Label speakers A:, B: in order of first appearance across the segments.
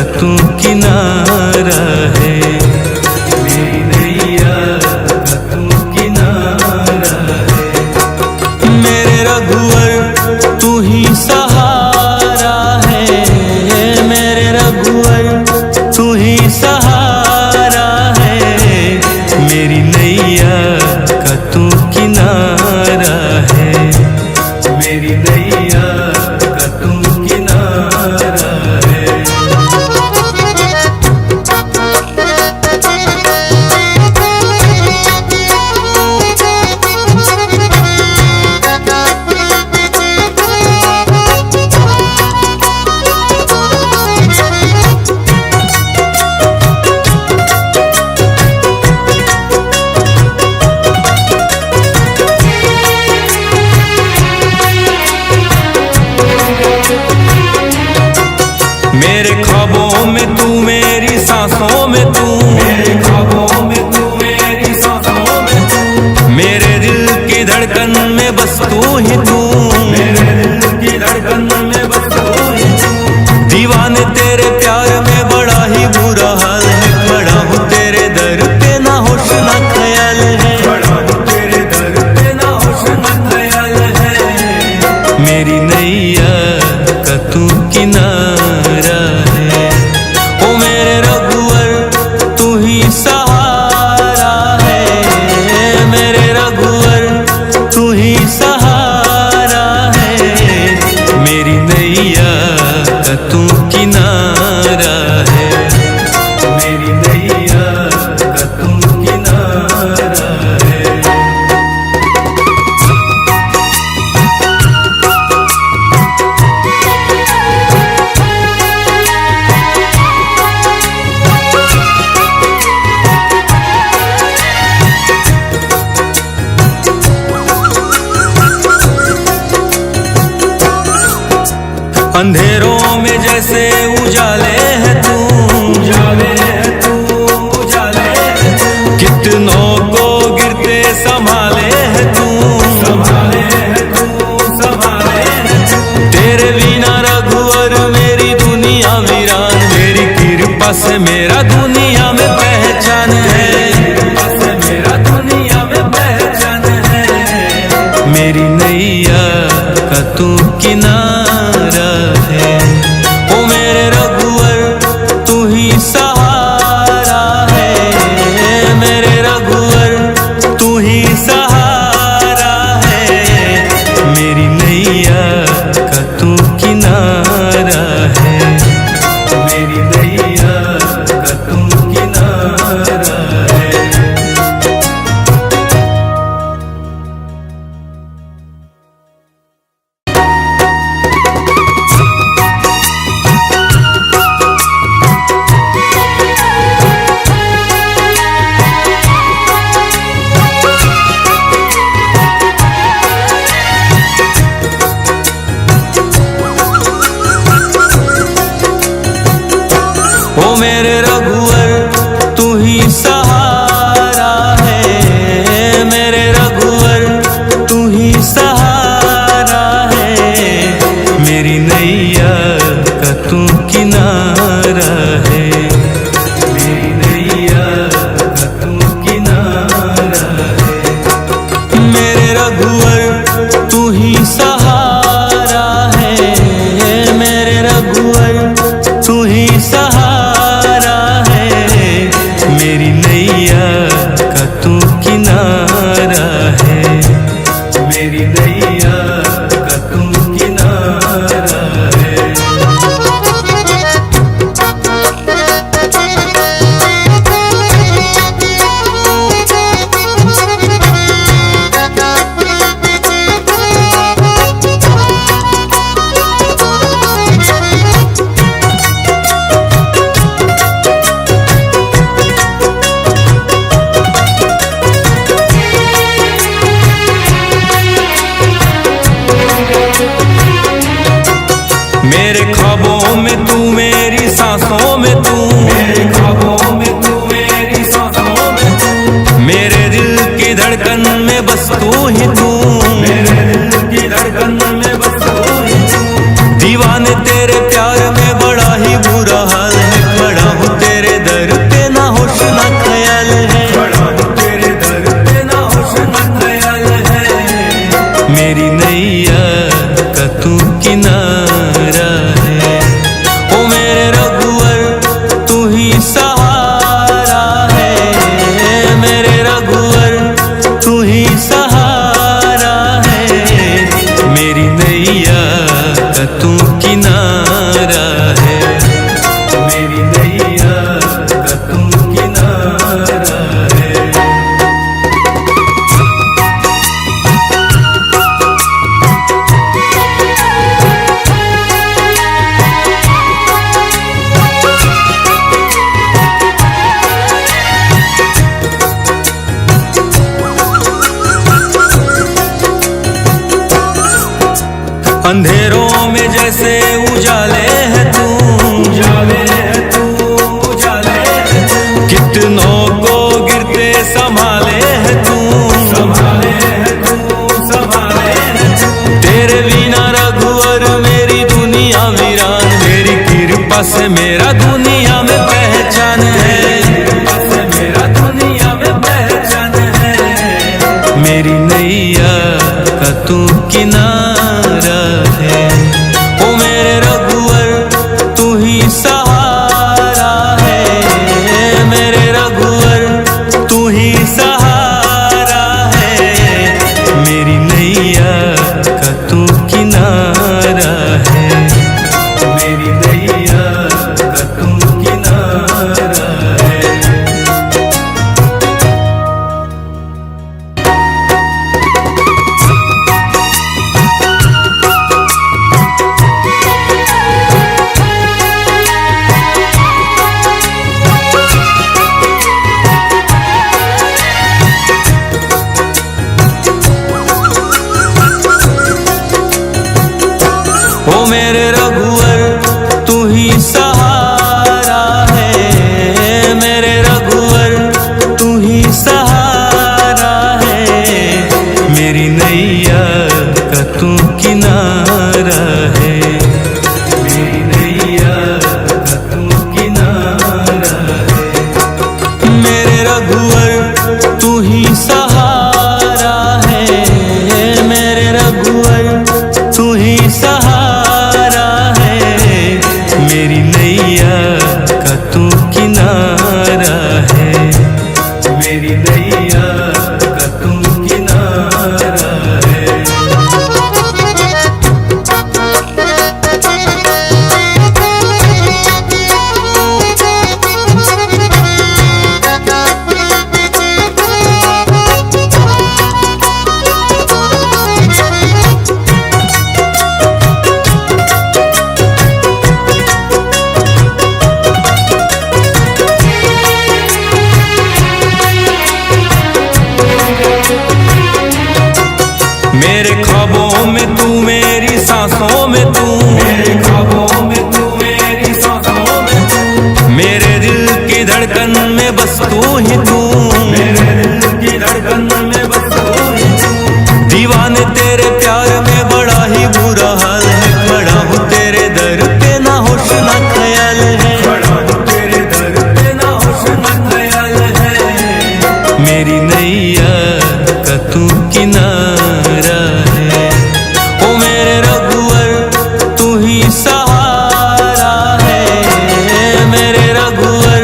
A: तू किनारा है, मेरी नैया का तू किनारा है। मेरे रघुवर तू ही सहारा है, मेरे रघुवर तू ही सहारा है। मेरी नैया का तू किनारा है, मेरी नैया का तू किनारा है। मेरे ख्वाबों में तू, मेरी सांसों में तू, मेरे ख्वाबों में तू, मेरी सांसों में तू, मेरे दिल की धड़कन में बस तू ही तू, मेरे दिल की धड़कन में बस तू ही तू। दीवाने तेरे प्यार में बड़ा ही बुरा हाल है, खड़ा हूँ तेरे दर पे ना होश ना ख्याल है, खड़ा हूँ तेरे दर पे ना होश ना ख्याल है। मेरी नैया का तू किनारा है, ओ मेरे रघुवर तू ही सहारा है, मेरे रघुवर तू ही सहारा है। मेरी नैया का तू किनारा है, मेरी नैया का तू किनारा है। अंधेरों में जैसे उजाले है तू, उजाले है तू, उजाले है तू। कितनों को गिरते संभाले है तू, संभाले है तू, संभाले है तू। तेरे बिना रघुवर मेरी दुनिया वीरान, मेरी कृपा से मेरा दुनिया में पहचान है, कृपा से मेरा दुनिया में पहचान है। मेरी नैया का तू किनारा है, ओ मेरे रघुवर तू ही सहारा है, मेरे रघुवर तू ही सहारा है। मेरी नैया का तू किनारा है, मेरी नैया का तू किनारा है। ओ मेरे रघुवर तू ही सहारा है, मेरे रघुवर तू ही सहारा है। मेरी नैया का तू किनारा है, मेरी नैया का तू किनारा है। मेरे रघुवर तू ही सहारा है, मेरे रघुवर तू ही सहारा है। मेरी नैया का तू किनारा है, मेरी नैया का तू किनारा है। मेरे ख्वाबों में तू, मेरी सांसों में तू, मेरे ख्वाबों में तू, मेरी सांसों में तू, मेरे दिल की धड़कन में बस तू ही तू, मेरे दिल की धड़कन में बस तू ही तू। दीवाने तेरे प्यार में बड़ा ही बुरा हाल है, किनारा है, मेरी नैया का तू किनारा है। अंधेरों में जैसे उजाले है तू, उजाले है तू, उजाले है तू। कितनों को गिरते संभाले है तू, संभाले है तू, संभाले है तू। तेरे बिना रघुवर मेरी दुनिया वीरान, मेरी कृपा से मेरा दुनिया में पहचान है, कृपा से मेरा दुनिया में पहचान है। मेरी नैया का तू किनारा है, ओ मेरे रघुवर तू ही सहारा है, मेरे रघुवर तू ही सहारा है। मेरी नैया का तू किनारा है, मेरी नैया का तू किनारा है। ओ मेरे रघुवर तू ही सहारा है, मेरे रघुवर तू ही सहारा है। मेरी नैया का तू किनारा है, मेरी नैया का तू किनारा है। मेरे रघुवर तू ही सहारा है, मेरे रघुवर तू ही सहारा है। मेरी नैया का तू किनारा है, मेरी नैया का तू किनारा है। मेरे ख्वाबों में तू, मेरी सांसों में तू, मेरे ख्वाबों में तू, मेरी सांसों में तू। मेरे दिल की धड़कन में बस तू ही तू, मेरे दिल की धड़कन में बस तू ही तू। दीवाने तेरे प्यार में बड़ा ही बुरा हाल है, खड़ा हूँ तेरे दर पे ना होश ना ख्याल है, खड़ा हूँ तेरे दर पे ना होश ना ख्याल है। मेरी नैया का तू किनारा है, ओ मेरे रघुवर तू ही सहारा है, मेरे रघुवर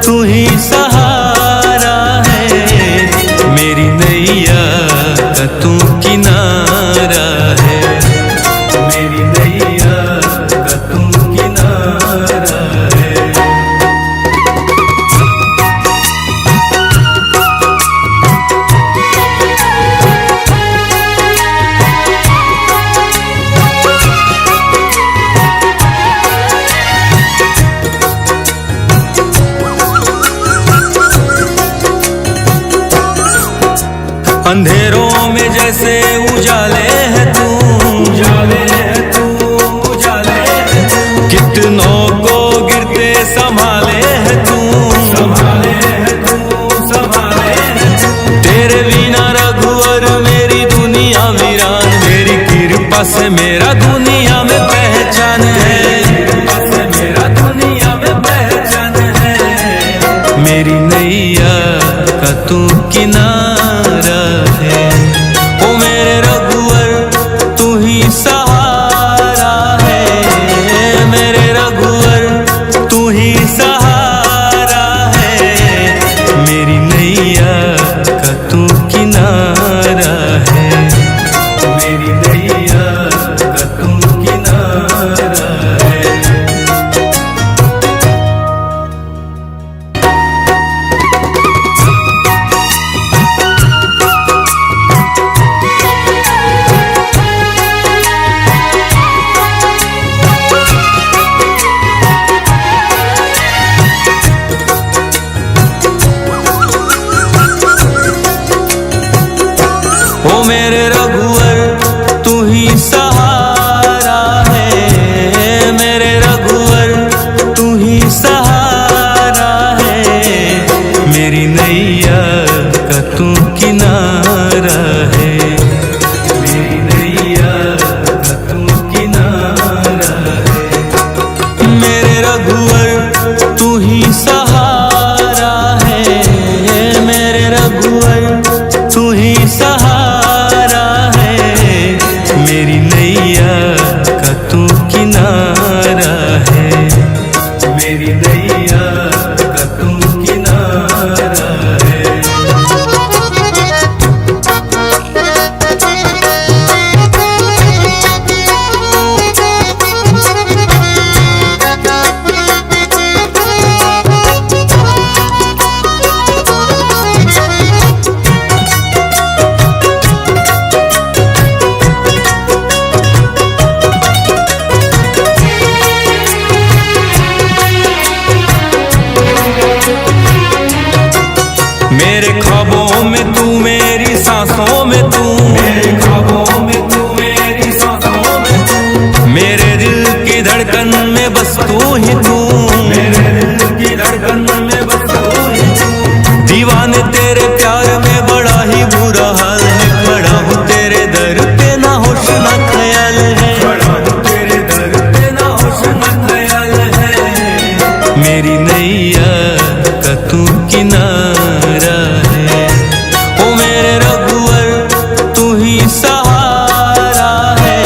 A: तू ही सहारा है। मेरी नैया का तू किनारा है, मेरी नैया का तू किनारा है। अंधेरों में जैसे उजाले है तू, उजाले है तू, उजाले है तू। कितनों को गिरते संभाले है तू, संभाले है तू, संभाले है तू। तेरे बिना रघुवर मेरी दुनिया वीरान, मेरी कृपा से मेरा दुनिया में पहचान है, कृपा से मेरा दुनिया में पहचान है। मेरी नैया का तू किनारा है, ओ मेरे रघुवर तू ही सहारा है, मेरे रघुवर तू ही सहारा है। मेरी नैया का तू किनारा है, मेरी नैया का तू किनारा रघुवर तू ही सहारा है, मेरे रघुवर तू ही सहारा है, मेरी नैया का तू किनारा है, मेरी नैया का तू किनारा है। मेरे ख्वाबों में तू, मेरी सांसों में तू, मेरे ख्वाबों में तू, मेरी सांसों में तू, मेरे दिल की धड़कन में बस तू ही तू, मेरे दिल की धड़कन में बस तू ही तू। दीवाने तेरे प्यार में बड़ा ही बुरा हाल है, खड़ा हूँ तेरे दर पे ना होश ना ख्याल है, खड़ा हूँ तेरे दर पे ना होश ना ख्याल है, मेरी नैया का तू किनारा है, ओ मेरे रघुवर तू ही सहारा है,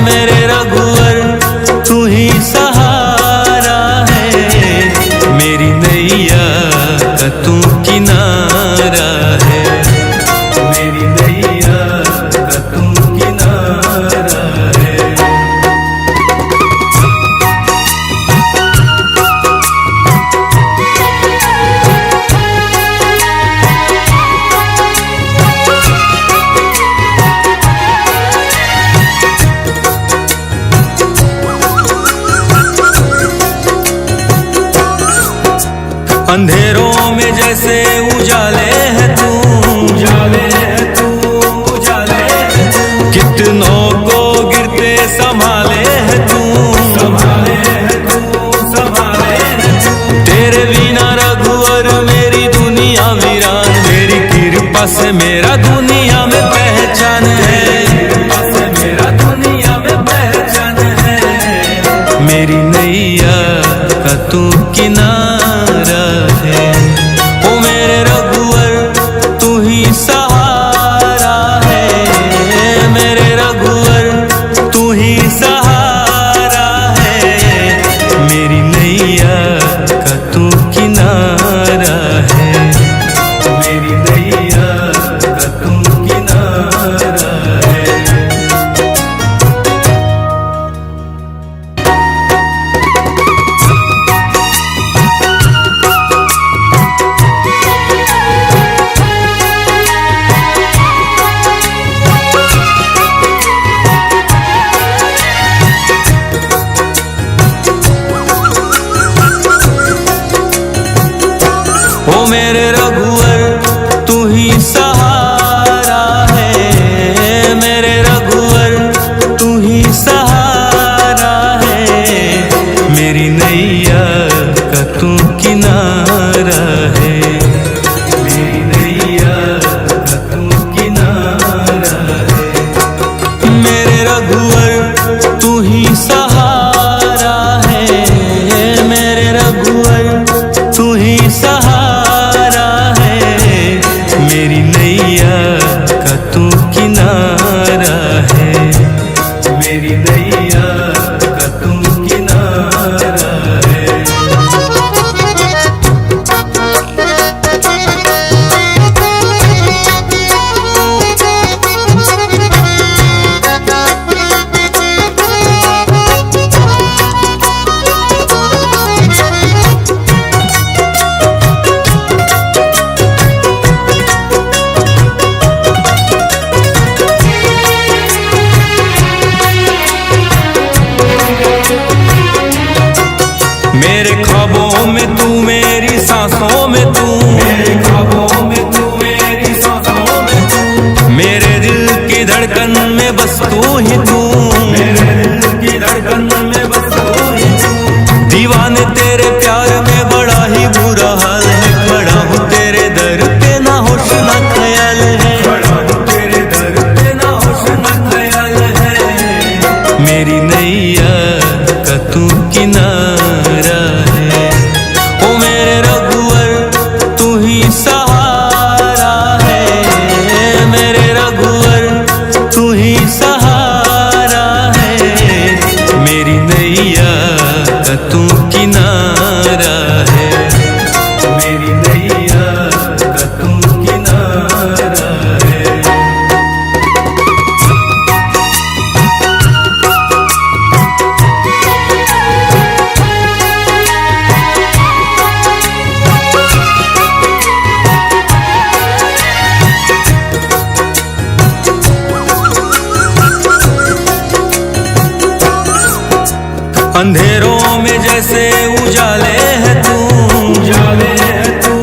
A: मेरे रघुवर तू ही सहारा है, मेरी नैया का तू किनारा है, मेरी नैया का तू किनारा है। अंधेरों में जैसे उजाले है तू, उजाले है तू, उजाले है तू, कितनों को गिरते संभाले है तू, संभाले है तू, संभाले है तू। तेरे बिना रघुवर मेरी दुनिया वीरान, तेरी कृपा से मेरा दुनिया में पहचान है, कृपा से मेरा दुनिया में पहचान है, मेरी नैया का तू किनारा है, ओ मेरे रघुवर तू ही सहारा है, मेरे रघुवर तू ही सहारा है, मेरी नैया का तू किनारा है, मेरी नैया का तू किनारा है। ओ मेरे रघुवर तू ही सहारा है, मेरे रघुवर तू ही सहारा है, मेरी नैया का तू किनारा है, मेरी नैया का तू किनारा है, मेरे रघुवर तू ही सहारा है, मेरे रघुवर तू ही सहारा है, मेरी नैया का तू किनारा है, मेरी नैया का तू किनारा है। मेरे ख्वाबों में तू, मेरी सांसों में तू, मेरे ख्वाबों में तू, मेरी सांसों में तू, मेरे दिल की धड़कन में बस तू ही तू, मेरे दिल की धड़कन में बस तू ही तू। दीवाने तेरे प्यार में बड़ा ही बुरा हाल है, खड़ा हूँ तेरे दर पे ना होश ना ख्याल है, खड़ा हूँ तेरे दर पे ना होश ना ख्याल है, मेरी नैया का तू किनारा नैया का तू किनारा है, मेरी नैया का तू किनारा है। अंधेरों में जैसे उजाले है तू, उजाले है तू,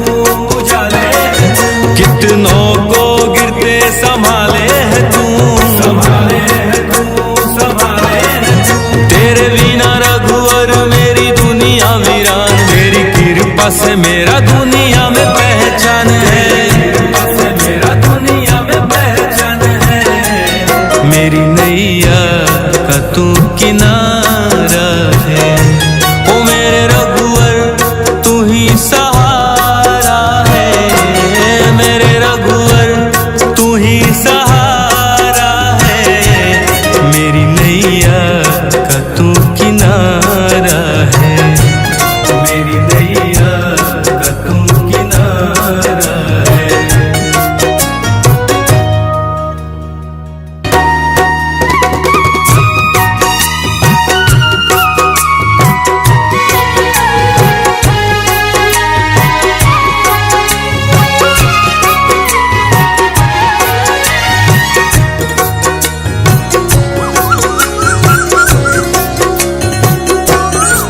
A: उजाले है तू। कितनों को गिरते संभाले है तू, संभाले है तू, संभाले है तू। तेरे बिना रघुवर मेरी दुनिया वीरान, तेरी कृपा से मेरा दुनिया में पहचान है, कृपा से मेरा दुनिया में पहचान है। मेरी नैया का तू किनारा है, ओ मेरे रघुवर तू ही सहारा है, मेरे रघुवर तू ही सहारा है। मेरी नैया का तू किनारा है, मेरी नैया का तू किनारा है।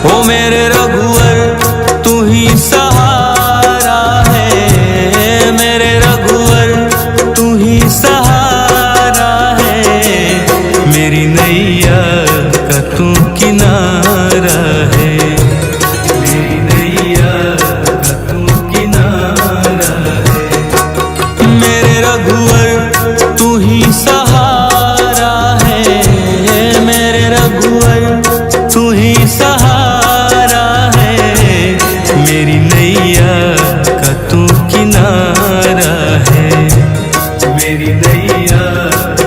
A: ओ मेरे रघुवर तू ही सहारा है, मेरे रघुवर तू ही सहारा है। मेरी नैया का तू किनारा है, मेरी नैया का तू किनारा है। मेरे रघुवर तू ही सहारा है, मेरे रघुवर तू ही सहारा है। मेरी नैया का तू किनारा है, मेरी नैया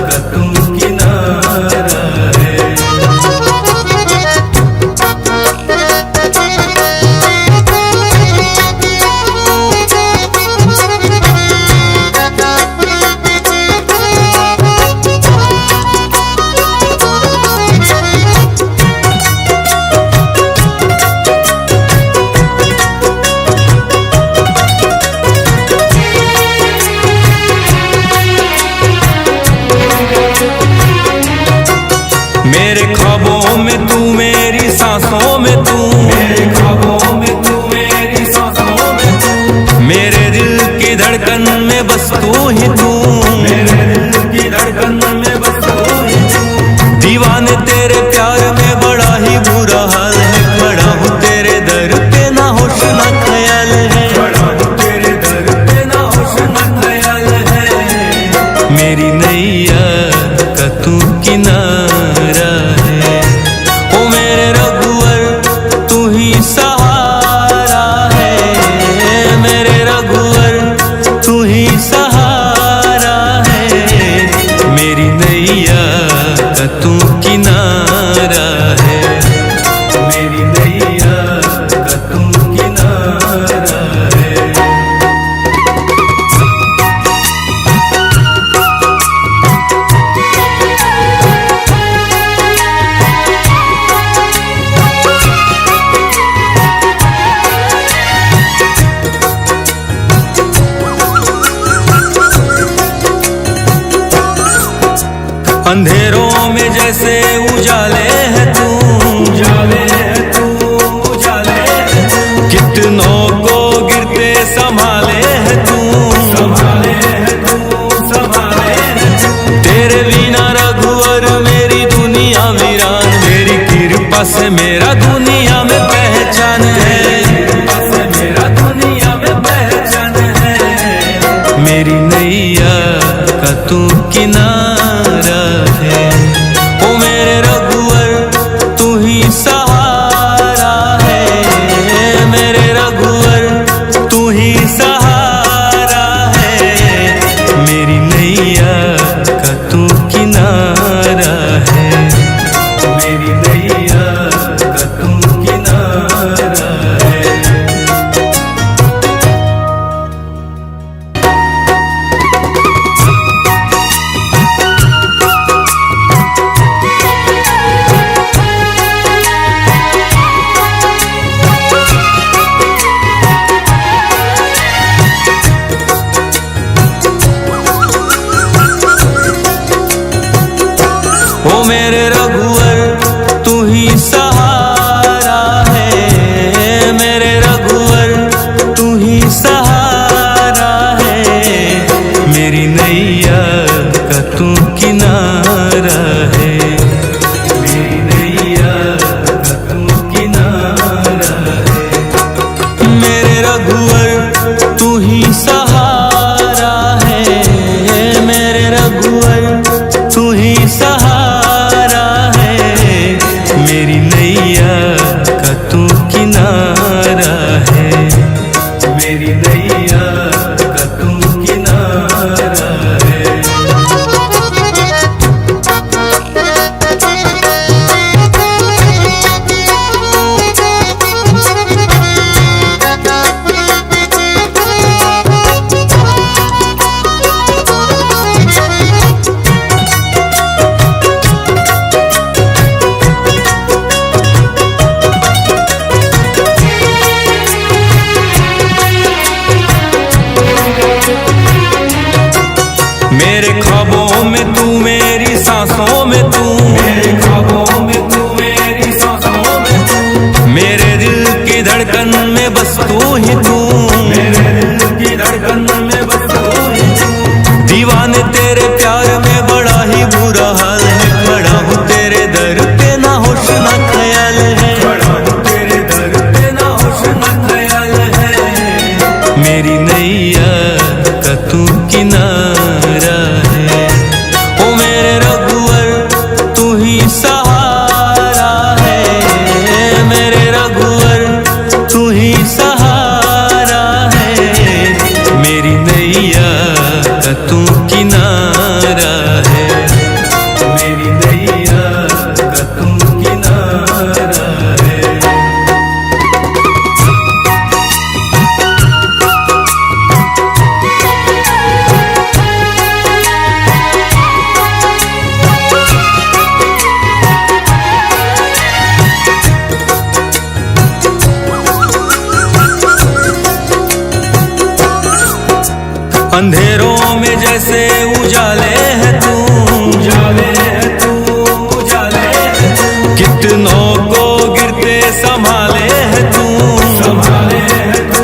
A: का तू किनारा है। मेरे ख्वाबों में तू, मेरी सांसों में तू, मेरे ख्वाबों में तू, मेरी सांसों में तू। मेरे दिल की धड़कन में बस तू ही तू, मेरे दिल की धड़कन में बस तू ही तू। दीवाने तेरे प्यार में बड़ा ही बुरा हाल है, खड़ा हूँ तेरे दर पे ना होश ना ख्याल है, खड़ा हूँ तेरे दर पे ना होश ना ख्याल है। मेरी नैया का तू किनारा है, ओ मेरे रघुवर तू ही सहारा है, मेरे रघुवर तू ही सहारा है। मेरी नैया का तू किनारा है, मेरी नैया का तू किनारा है। अंधेरों में जैसे उजाले है तू, उजाले है तू, उजाले है तू। कितनों को गिरते संभाले है तू, संभाले है तू, संभाले है तू। तेरे बिना रघुवर मेरी दुनिया वीरान, तेरी कृपा से मेरा दुनिया में पहचान है, कृपा से मेरा दुनिया में पहचान है। मेरी नैया का तू किनारा है, ओ मेरे रघुवर तू ही सहारा है, मेरे रघुवर तू ही सहारा है। मेरी नैया का तू किनारा है, मेरी नैया नैया का तू किनारा है, मेरी नैया का तू किनारा है। मेरे ख्वाबों में तू, मेरी सांसों में तू, मेरे ख्वाबों में तू, मेरी सांसों में तू, मेरे दिल की धड़कन में बस तू ही तू, मेरे दिल की धड़कन में बस तू ही तू। दीवाने तेरे प्यार में बड़ा ही बुरा हाल है, खड़ा हूँ तेरे दर पे ना होश ना ख्याल है, खड़ा हूँ तेरे दर पे ना होश ना ख्याल है। मेरी नैया का तू किनारा है, ओ मेरे रघुवर तू ही सहारा है, मेरे रघुवर तू ही सहारा है। मेरी नैया का तू किनारा है, मेरी नैया का तू किनारा है। अंधेरों में जैसे उजाले है तू, उजाले है तू, उजाले है तू। कितनों को गिरते संभाले है तू, संभाले है तू,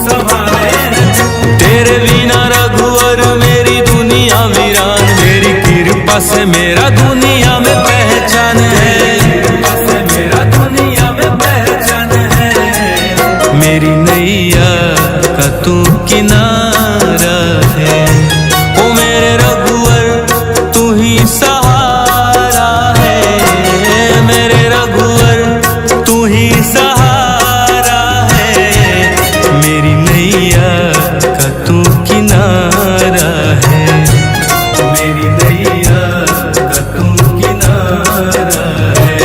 A: संभाले है तू। तेरे बिना रघुवर मेरी दुनिया वीरान, मेरी कृपा से मेरा दुनिया में पहचान है, कृपा से मेरा दुनिया में पहचान है। मेरी नैया का तू किनारा है, ओ मेरे रघुवर तू ही सहारा है, मेरे रघुवर तू ही सहारा है। मेरी नैया का तू किनारा है, मेरी नैया का तू किनारा है।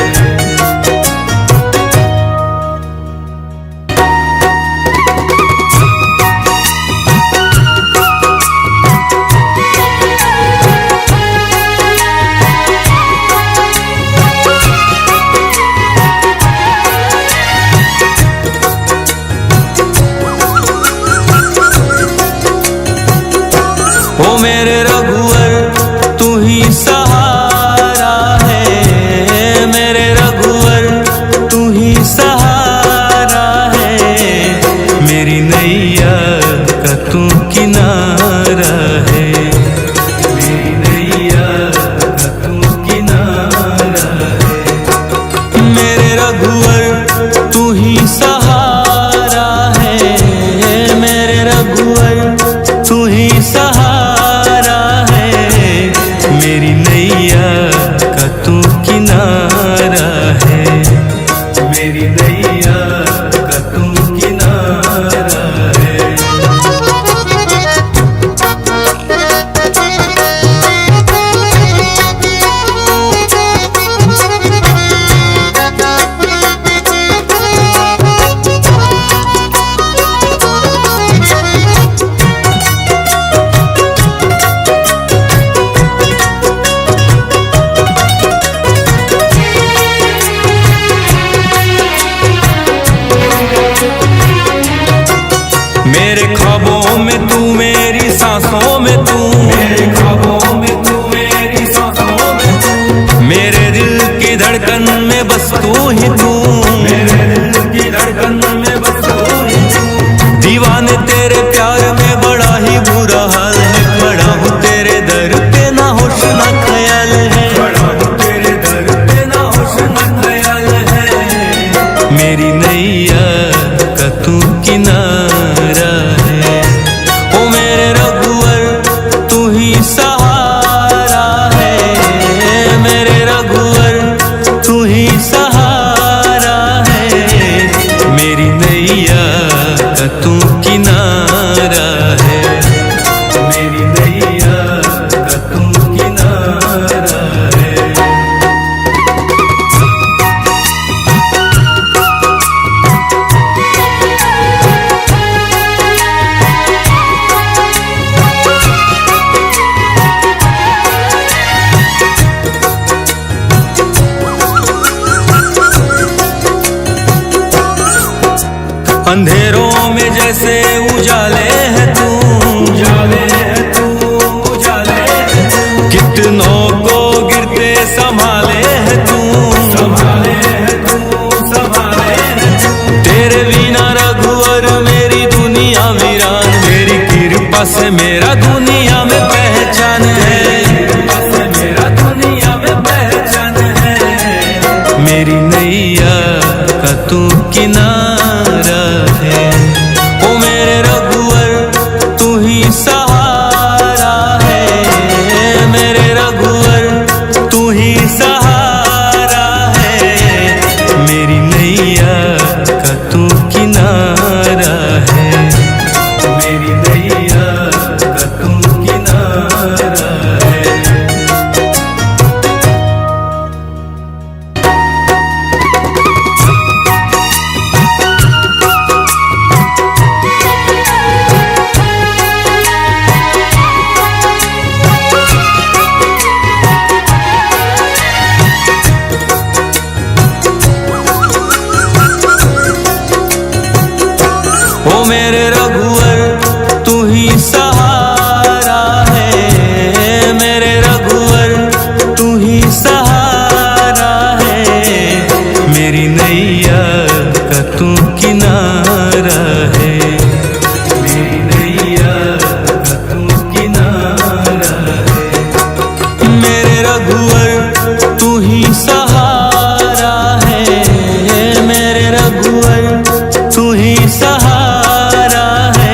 A: ओ मेरे रघुवर तू ही सहारा है, मेरे रघुवर तू ही सहारा है। मेरी नैया का तू किनारा है, मेरी नैया का तू किनारा है। मेरे रघुवर तू ही सहारा है, मेरे रघुवर तू ही सहारा है। मेरी नैया का तू किनारा है, मेरी नैया का तू किनारा है। मेरे ख्वाबों में तू, मेरी सांसों में तू, मेरे ख्वाबों में तू, मेरी सांसों में तू, मेरे दिल की धड़कन में बस तू ही तू, मेरे दिल की धड़कन में बस तू ही तू। दीवाने तेरे प्यार में बड़ा ही बुरा हाल है, खड़ा हूँ तेरे दर पे ना होश ना ख्याल है, खड़ा हूँ तेरे दर पे ना होश ना ख्याल है। मेरी नैया का तू किनारा है, ओ मेरे रघुवर तू ही सहारा है, मेरे रघुवर तू ही सहारा अंधेरों में जैसे उजाले है तू, उजाले है तू, उजाले है तू। कितनों को गिरते संभाले है तू, संभाले है तू, संभाले है तू। तेरे बिना रघुवर मेरी दुनिया वीरान, मेरी कृपा से मेरा दुनिया में पहचान है, कृपा से मेरा दुनिया में पहचान है। मेरी नैया का तू किनारा है, ओ मेरे रघुवर तू ही सहारा है, मेरे रघुवर तू ही सहारा है। मेरी नैया का तू किनारा है, मेरी नैया का तू किनारा है। ओ मेरे रघुवर तू ही सहारा है, मेरे रघुवर तू ही सहारा है। मेरी नैया का तू किनारा है, मेरी नैया का तू किनारा है। मेरे रघुवर तू ही सहारा है, मेरे रघुवर तू ही सहारा है।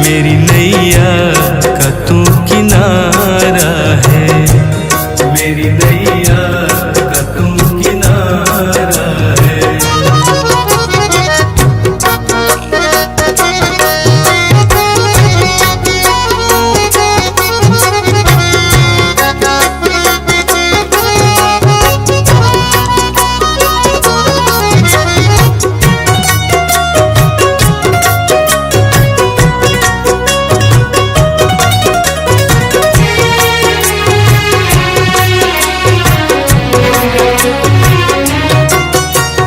A: मेरी नैया का तू किनारा है, मेरी नैया का तू किनारा है।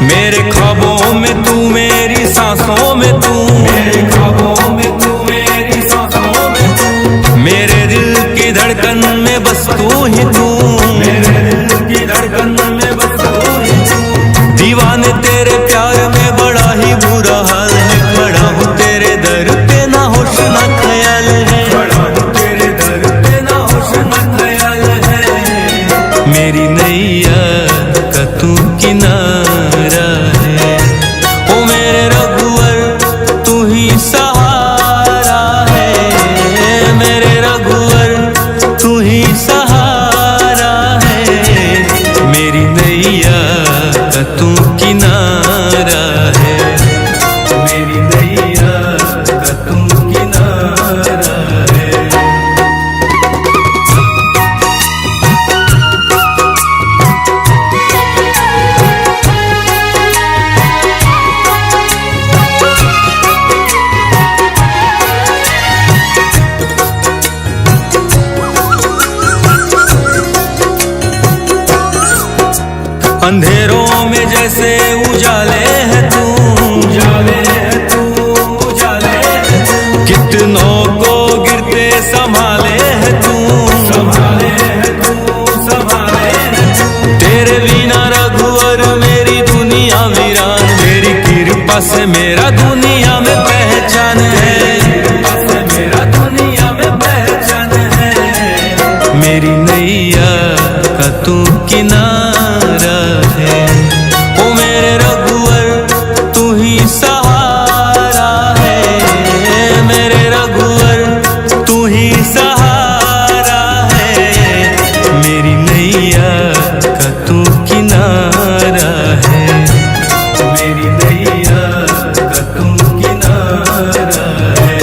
A: मेरे ख्वाबों में तू, मेरी सांसों में तू, मेरे ख्वाबों में तू, मेरी सांसों में तू। मेरे दिल की धड़कन में बस तू ही तू, मेरे दिल की धड़कन में बस तू ही तू। दीवाने तेरे प्यार में बड़ा ही बुरा हाल है, खड़ा हूँ तेरे दर पे ना होश ना ख्याल है, खड़ा हूँ तेरे दर पे ना होश ना ख्याल है। मेरी नैया का तू किनारा है, ओ मेरे रघुवर तू ही सहारा है, मेरे रघुवर तू ही सहारा है। मेरी नैया का तू किनारा है, मेरी नैया का तू किनारा है। अंधेरों में जैसे उजाले है तू, उजाले है तू, उजाले है तू। कितनों को गिरते संभाले है तू, संभाले है तू, संभाले है तू। तेरे बिना रघुवर मेरी दुनिया वीरान, मेरी कृपा से मेरा दुनिया में पहचान है, कृपा से मेरा दुनिया में पहचान है। मेरी नैया का तू किनारा है, ओ मेरे रघुवर तू ही सहारा है, मेरे रघुवर तू ही सहारा है। मेरी नैया का तू किनारा है, मेरी नैया का तू किनारा है।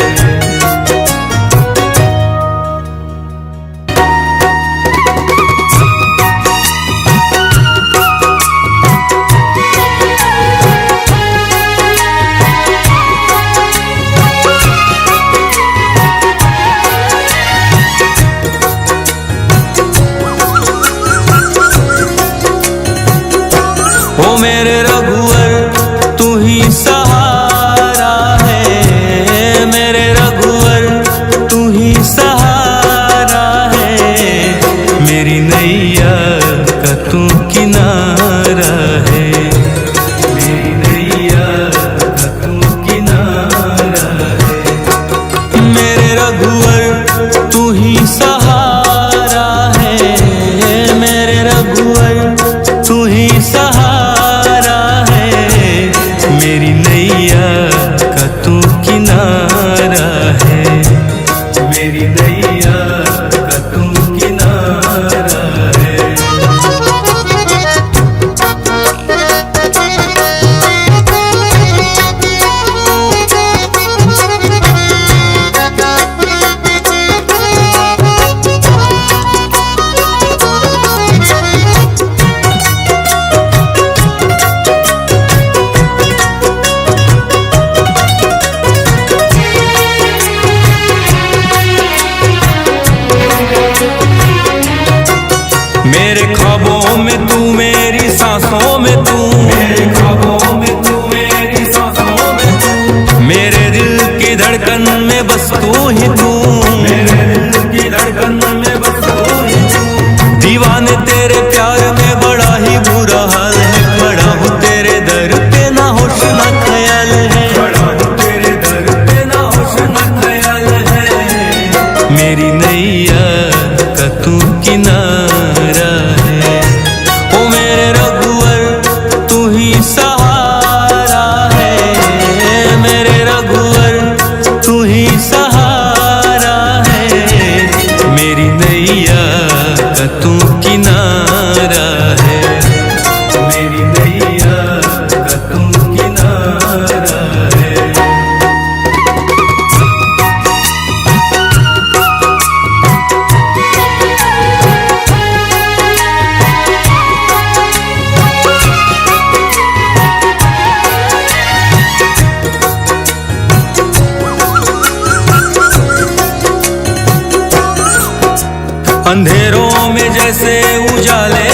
A: ओ मेरे रघुवर तू ही सहारा अंधेरों में जैसे उजाले